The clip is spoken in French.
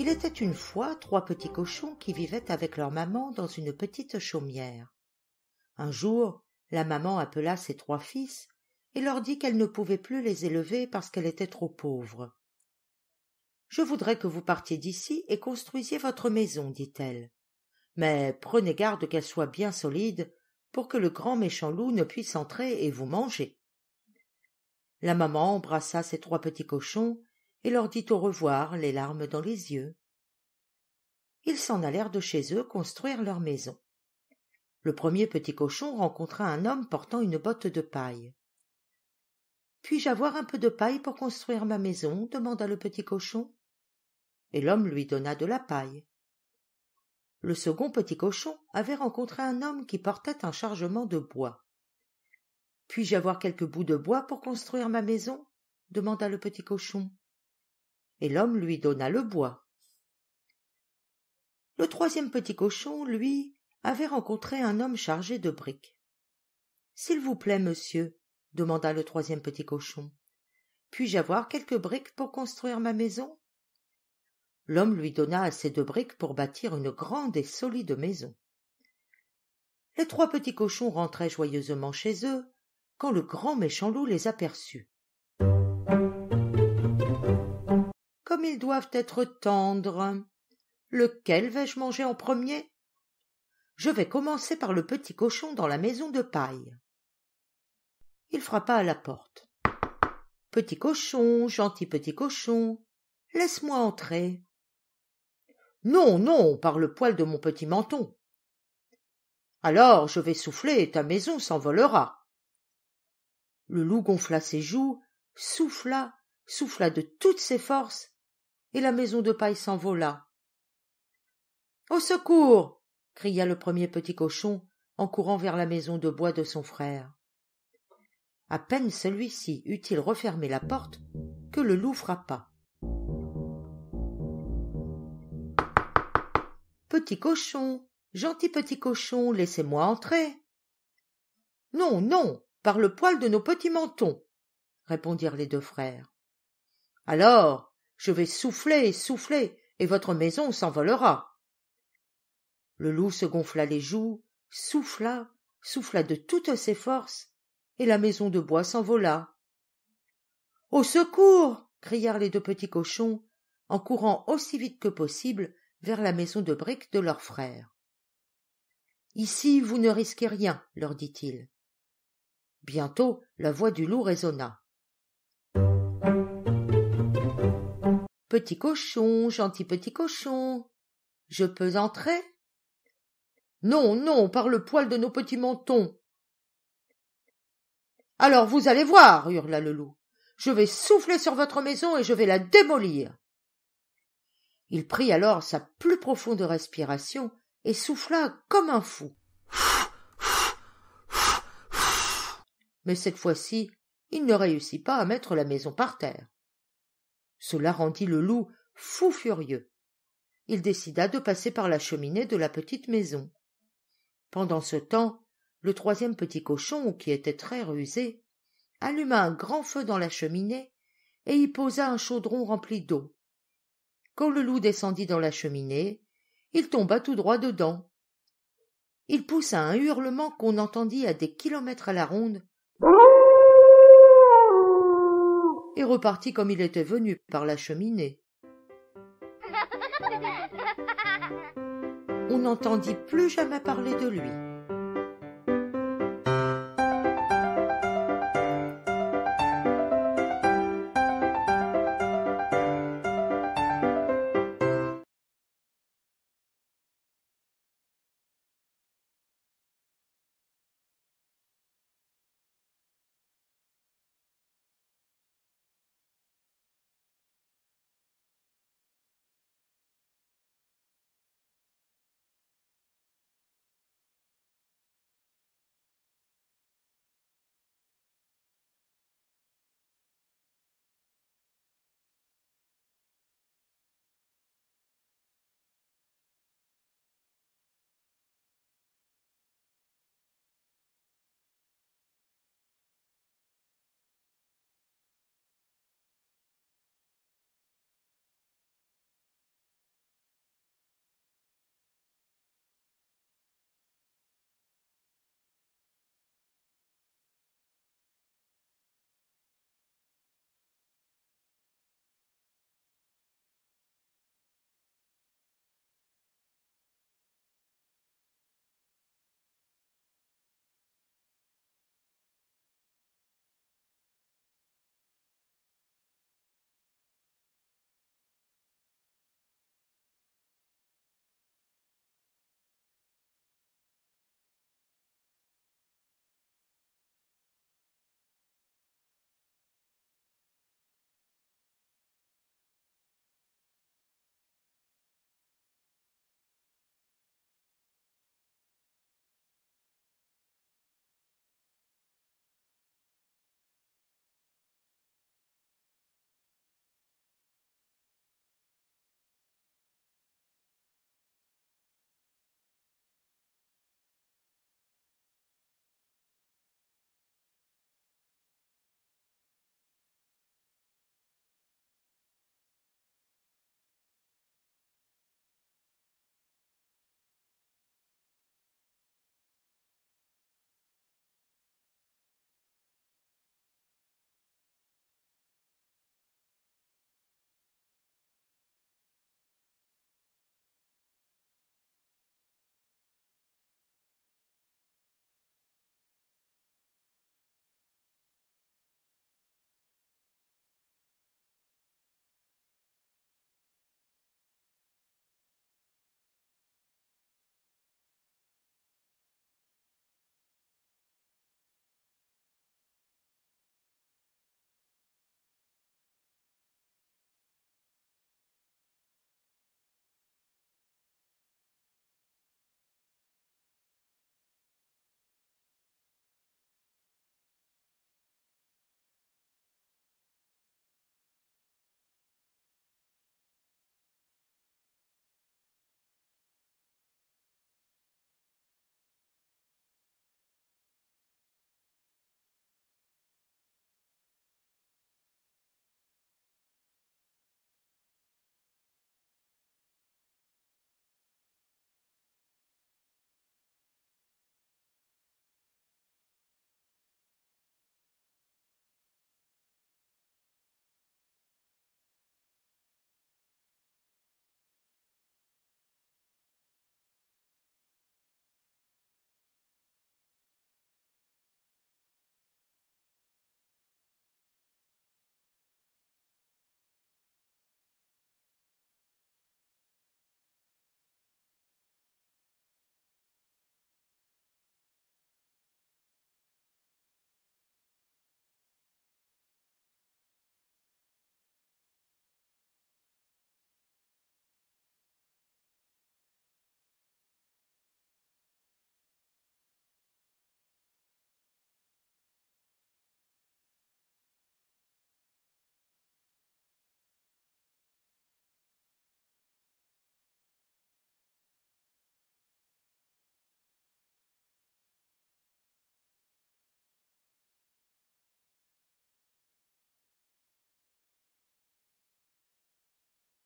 Il était une fois 3 petits cochons qui vivaient avec leur maman dans une petite chaumière. Un jour, la maman appela ses 3 fils et leur dit qu'elle ne pouvait plus les élever parce qu'elle était trop pauvre. « Je voudrais que vous partiez d'ici et construisiez votre maison, dit-elle. Mais prenez garde qu'elle soit bien solide pour que le grand méchant loup ne puisse entrer et vous manger. » La maman embrassa ses 3 petits cochons et leur dit au revoir, les larmes dans les yeux. Ils s'en allèrent de chez eux construire leur maison. Le premier petit cochon rencontra un homme portant une botte de paille. « Puis-je avoir un peu de paille pour construire ma maison ?» demanda le petit cochon. Et l'homme lui donna de la paille. Le second petit cochon avait rencontré un homme qui portait un chargement de bois. « Puis-je avoir quelques bouts de bois pour construire ma maison ?» demanda le petit cochon. Et l'homme lui donna le bois. Le troisième petit cochon, lui, avait rencontré un homme chargé de briques. « S'il vous plaît, monsieur, » demanda le troisième petit cochon, « puis-je avoir quelques briques pour construire ma maison ?» L'homme lui donna assez de briques pour bâtir une grande et solide maison. Les 3 petits cochons rentraient joyeusement chez eux quand le grand méchant loup les aperçut. « Comme ils doivent être tendres! Lequel vais-je manger en premier ? Je vais commencer par le petit cochon dans la maison de paille. » Il frappa à la porte. « Petit cochon, gentil petit cochon, laisse-moi entrer. »« Non, non, par le poil de mon petit menton. »« Alors je vais souffler et ta maison s'envolera. » Le loup gonfla ses joues, souffla de toutes ses forces, et la maison de paille s'envola. « Au secours !» cria le premier petit cochon en courant vers la maison de bois de son frère. À peine celui-ci eut-il refermé la porte que le loup frappa. « Petit cochon, gentil petit cochon, laissez-moi entrer. »« Non, non, par le poil de nos petits mentons, » répondirent les 2 frères. « Alors, je vais souffler, et votre maison s'envolera. » Le loup se gonfla les joues, souffla de toutes ses forces, et la maison de bois s'envola. « Au secours !» crièrent les 2 petits cochons, en courant aussi vite que possible vers la maison de briques de leur frère. « Ici, vous ne risquez rien, leur dit-il. Bientôt, la voix du loup résonna. « Petit cochon, gentil petit cochon, je peux entrer ? » Non, non, par le poil de nos petits mentons. « Alors vous allez voir, hurla le loup. Je vais souffler sur votre maison et je vais la démolir. » Il prit alors sa plus profonde respiration et souffla comme un fou. Mais cette fois-ci, il ne réussit pas à mettre la maison par terre. Cela rendit le loup fou furieux. Il décida de passer par la cheminée de la petite maison. Pendant ce temps, le troisième petit cochon, qui était très rusé, alluma un grand feu dans la cheminée et y posa un chaudron rempli d'eau. Quand le loup descendit dans la cheminée, il tomba tout droit dedans. Il poussa un hurlement qu'on entendit à des kilomètres à la ronde et repartit comme il était venu par la cheminée. On n'entendit plus jamais parler de lui.